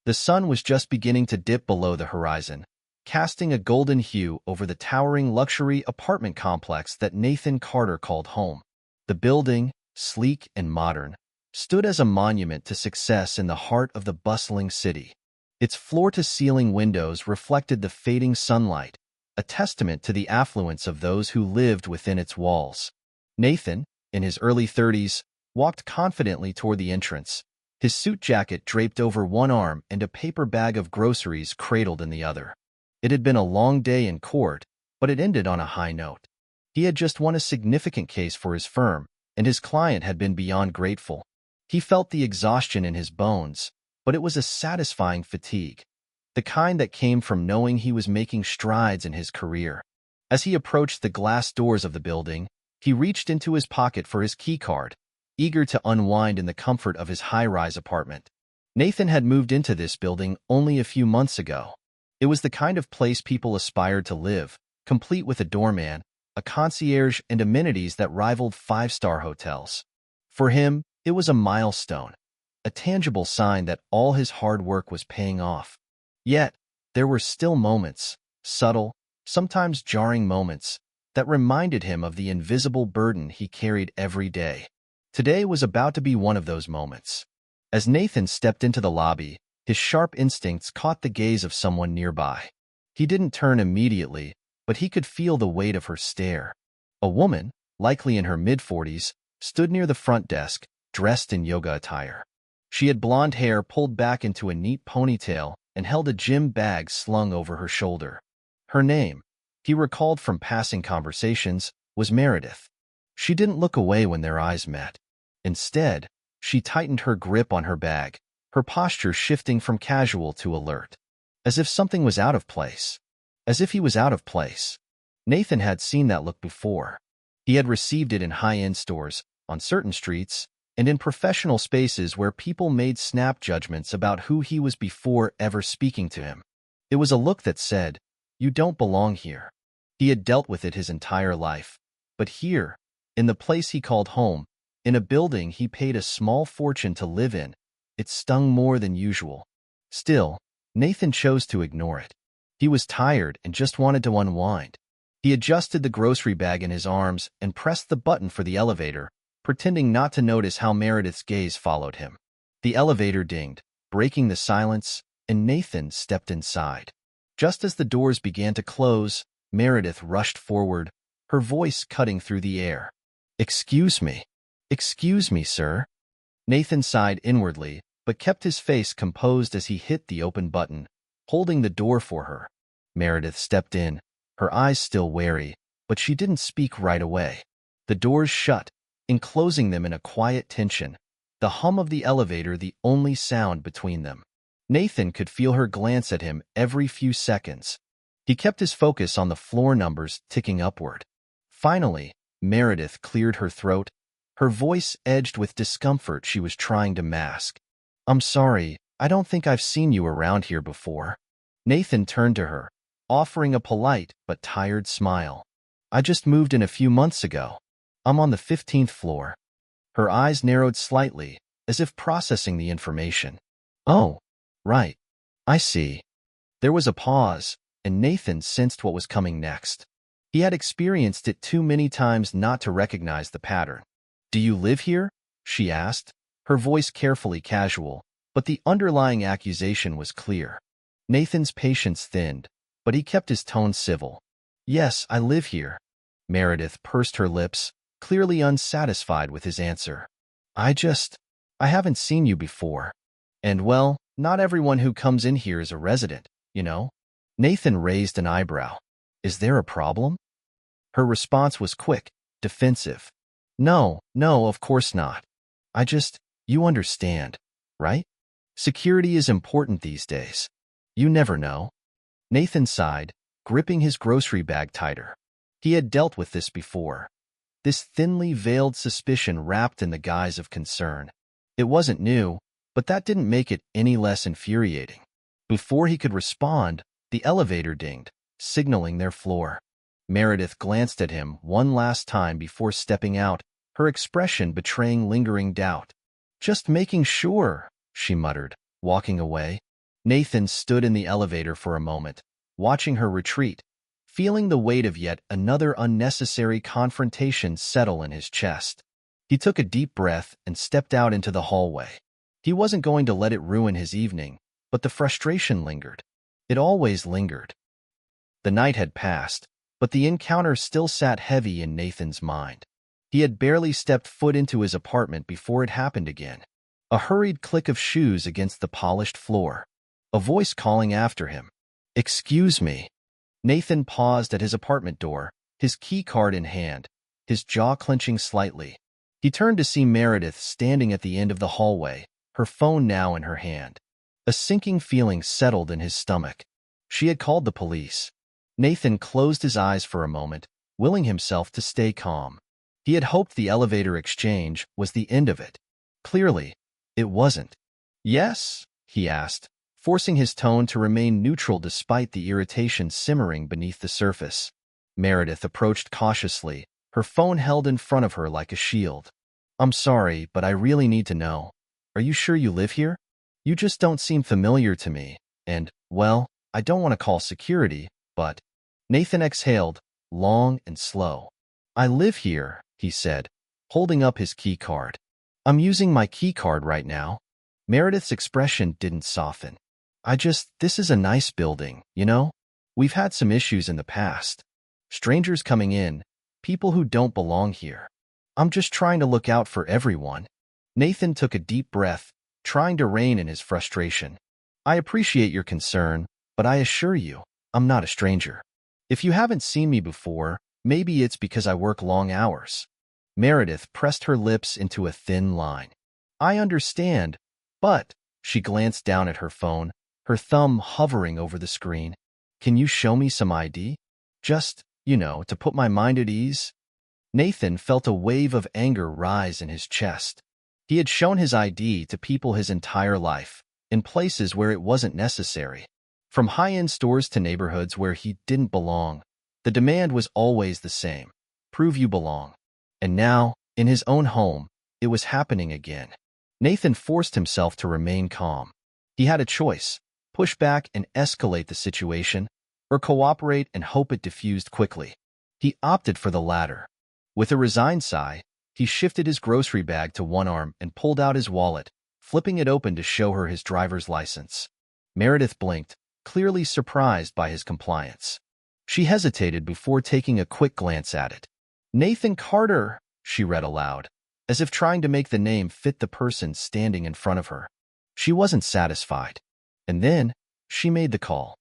The sun was just beginning to dip below the horizon, casting a golden hue over the towering luxury apartment complex that Nathan Carter called home. The building, sleek and modern, stood as a monument to success in the heart of the bustling city. Its floor-to-ceiling windows reflected the fading sunlight, a testament to the affluence of those who lived within its walls. Nathan, in his early 30s, walked confidently toward the entrance, his suit jacket draped over one arm and a paper bag of groceries cradled in the other. It had been a long day in court, but it ended on a high note. He had just won a significant case for his firm, and his client had been beyond grateful. He felt the exhaustion in his bones, but it was a satisfying fatigue, the kind that came from knowing he was making strides in his career. As he approached the glass doors of the building, he reached into his pocket for his keycard, eager to unwind in the comfort of his high-rise apartment. Nathan had moved into this building only a few months ago. It was the kind of place people aspired to live, complete with a doorman, a concierge, and amenities that rivaled five-star hotels. For him, it was a milestone, a tangible sign that all his hard work was paying off. Yet, there were still moments, subtle, sometimes jarring moments, that reminded him of the invisible burden he carried every day. Today was about to be one of those moments. As Nathan stepped into the lobby, his sharp instincts caught the gaze of someone nearby. He didn't turn immediately, but he could feel the weight of her stare. A woman, likely in her mid-40s, stood near the front desk, dressed in yoga attire. She had blonde hair pulled back into a neat ponytail and held a gym bag slung over her shoulder. Her name, he recalled from passing conversations, was Meredith. She didn't look away when their eyes met. Instead, she tightened her grip on her bag, her posture shifting from casual to alert, as if something was out of place. As if he was out of place. Nathan had seen that look before. He had received it in high-end stores, on certain streets, and in professional spaces where people made snap judgments about who he was before ever speaking to him. It was a look that said, "You don't belong here." He had dealt with it his entire life. But here, in the place he called home, in a building he paid a small fortune to live in, it stung more than usual. Still, Nathan chose to ignore it. He was tired and just wanted to unwind. He adjusted the grocery bag in his arms and pressed the button for the elevator, pretending not to notice how Meredith's gaze followed him. The elevator dinged, breaking the silence, and Nathan stepped inside. Just as the doors began to close, Meredith rushed forward, her voice cutting through the air. "Excuse me. Excuse me, sir." Nathan sighed inwardly, but kept his face composed as he hit the open button, holding the door for her. Meredith stepped in, her eyes still wary, but she didn't speak right away. The doors shut, enclosing them in a quiet tension, the hum of the elevator the only sound between them. Nathan could feel her glance at him every few seconds. He kept his focus on the floor numbers ticking upward. Finally, Meredith cleared her throat, her voice edged with discomfort she was trying to mask. "I'm sorry, I don't think I've seen you around here before." Nathan turned to her, offering a polite but tired smile. "I just moved in a few months ago. I'm on the 15th floor." Her eyes narrowed slightly, as if processing the information. "Oh, right. I see." There was a pause, and Nathan sensed what was coming next. He had experienced it too many times not to recognize the pattern. "Do you live here?" she asked, her voice carefully casual, but the underlying accusation was clear. Nathan's patience thinned, but he kept his tone civil. "Yes, I live here." Meredith pursed her lips, clearly unsatisfied with his answer. I haven't seen you before. And well, not everyone who comes in here is a resident, you know?" Nathan raised an eyebrow. "Is there a problem?" Her response was quick, defensive. No, of course not. You understand, right? Security is important these days. You never know." Nathan sighed, gripping his grocery bag tighter. He had dealt with this before. This thinly veiled suspicion wrapped in the guise of concern. It wasn't new, but that didn't make it any less infuriating. Before he could respond, the elevator dinged, signaling their floor. Meredith glanced at him one last time before stepping out, her expression betraying lingering doubt. "Just making sure," she muttered, walking away. Nathan stood in the elevator for a moment, watching her retreat, feeling the weight of yet another unnecessary confrontation settle in his chest. He took a deep breath and stepped out into the hallway. He wasn't going to let it ruin his evening, but the frustration lingered. It always lingered. The night had passed, but the encounter still sat heavy in Nathan's mind. He had barely stepped foot into his apartment before it happened again. A hurried click of shoes against the polished floor. A voice calling after him. "Excuse me." Nathan paused at his apartment door, his key card in hand, his jaw clenching slightly. He turned to see Meredith standing at the end of the hallway, her phone now in her hand. A sinking feeling settled in his stomach. She had called the police. Nathan closed his eyes for a moment, willing himself to stay calm. He had hoped the elevator exchange was the end of it. Clearly, it wasn't. "Yes?" he asked, forcing his tone to remain neutral despite the irritation simmering beneath the surface. Meredith approached cautiously, her phone held in front of her like a shield. "I'm sorry, but I really need to know. Are you sure you live here? You just don't seem familiar to me, and, well, I don't want to call security, but—" Nathan exhaled, long and slow. "I live here," he said, holding up his key card. "I'm using my key card right now." Meredith's expression didn't soften. This is a nice building, you know? We've had some issues in the past. Strangers coming in, people who don't belong here. I'm just trying to look out for everyone." Nathan took a deep breath, trying to rein in his frustration. "I appreciate your concern, but I assure you, I'm not a stranger. If you haven't seen me before, maybe it's because I work long hours." Meredith pressed her lips into a thin line. "I understand, but—" She glanced down at her phone, her thumb hovering over the screen. "Can you show me some ID? Just, to put my mind at ease?" Nathan felt a wave of anger rise in his chest. He had shown his ID to people his entire life, in places where it wasn't necessary. From high-end stores to neighborhoods where he didn't belong, the demand was always the same: prove you belong. And now, in his own home, it was happening again. Nathan forced himself to remain calm. He had a choice: push back and escalate the situation, or cooperate and hope it diffused quickly. He opted for the latter. With a resigned sigh, he shifted his grocery bag to one arm and pulled out his wallet, flipping it open to show her his driver's license. Meredith blinked, clearly surprised by his compliance. She hesitated before taking a quick glance at it. "Nathan Carter," she read aloud, as if trying to make the name fit the person standing in front of her. She wasn't satisfied. And then, she made the call.